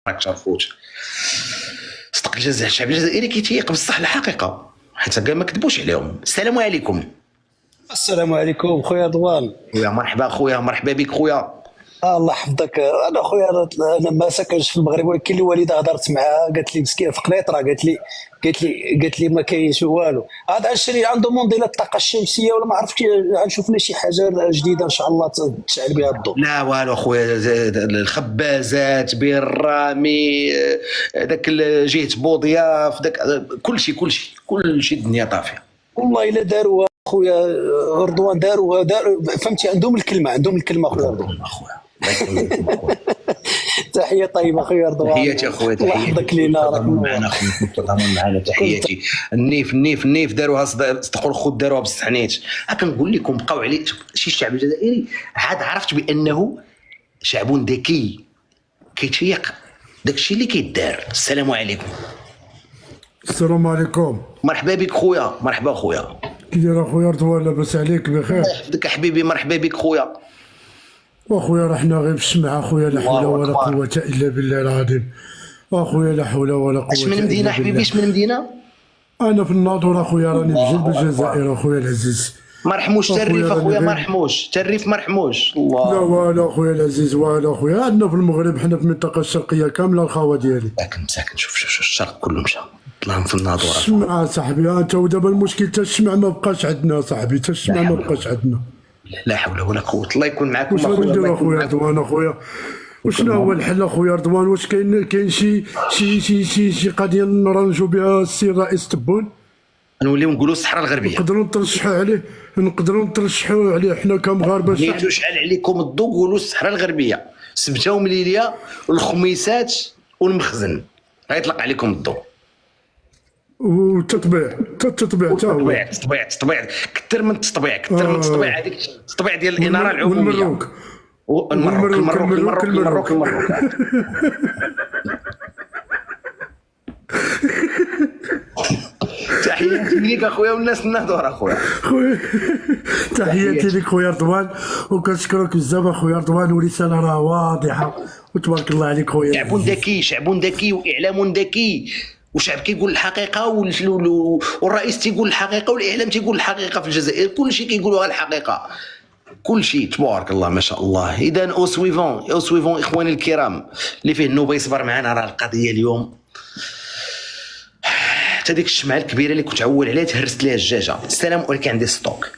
راك شرفوت. صدق الشعب الجزائري كيتيق بصح الحقيقه، حيت كاع ما كذبوش عليهم. السلام عليكم. السلام عليكم خويا رضوان. خويا مرحبا، خويا مرحبا بك خويا. الله يحفظك. انا خويا انا ما ساكنش في المغرب، ولكن الوالده هضرت معها قالت لي مسكين في قنيطره، قالت لي ما كاينش والو. هذا الشيء عنده منظمه الطاقه الشمسيه ولا ما عرفتش، غنشوف لنا شي حاجه جديده ان شاء الله تشعل بها الضوء. لا والو خويا، الخبازات بالرامي داك جهه بوضياف داك كلشي الدنيا طافيه. والله الا داروها خويا رضوان، داروها فهمتي، عندهم الكلمه خويا رضوان. تحيه طيبه خويا رضوان. تحياتي اخويا، الله يحفظك لينا، راك معنا خويا، تضامن معنا. تحياتي. النيف داروها صدقوا الخود، داروها بالسحنيت. كنقول لكم بقاو عليه شي. الشعب الجزائري عاد عرفت بانه شعب ذكي كيتيق داكشي اللي كيدار. السلام عليكم. السلام عليكم. مرحبا بك خويا. مرحبا خويا. كي داير اخويا رضوان؟ لاباس عليك؟ بخير. الله يحفظك حبيبي. مرحبا بك خويا. واخويا رحنا غير في السمعه اخويا، لا حول ولا قوه الا بالله العظيم. اخويا لا حول ولا قوه. اش من مدينه حبيبي؟ اش من مدينه؟ انا في الناظور اخويا، راني في جنب الجزائر اخويا العزيز. مرحموش تريف اخويا، مرحموش تريف، مرحموش. الله لا والو اخويا العزيز، والو اخويا. عندنا في المغرب، حنا في المنطقه الشرقيه كامله الخاوه ديالي. ساكن شوف الشرق كله مشى طلعنا في الناظور. الشمعة صاحبي، انت ودابا المشكل حتى الشمع ما بقاش عندنا صاحبي، حتى الشمع ما بقاش عندنا. لا حول ولا قوه. الله يكون معكم واش غادي ندير اخويا رضوان؟ اخويا وشنو هو الحل اخويا رضوان؟ واش كاين شي قضيه نرنجوا بها السي الرئيس تبون؟ نوليو نقولوا الصحراء الغربيه. نقدروا نترشحوا عليه حنا كمغاربه. نيتو شحال عليكم الضوء، قولوا الصحراء الغربيه، سبته ومليليه والخميسات والمخزن، غيطلق عليكم الضوء. والتطبيع حتى هو. تطبيع كثر من التطبيع، هذيك التطبيع ديال الاناره العموميه. المروك. تحياتي ليك اخويا والناس النهضور اخويا. تحياتي لك خويا رضوان، وكنشكرك بزاف اخويا رضوان، ورساله راه واضحه وتبارك الله عليك خويا. شعب ذكي واعلام ذكي، وشعب كيقول الحقيقه، والرئيس تيقول الحقيقه، والاعلام تيقول الحقيقه. في الجزائر كلشي كيقولوا الحقيقه، كلشي تبارك الله ما شاء الله. اذا او سويفون اخواني الكرام، اللي فيه النوبه يصبر معنا. راه القضيه اليوم حتى ديك الشمعه الكبيره اللي كنت عول عليها تهرست ليها الدجاجه. السلام عليكم، عندي ستوك.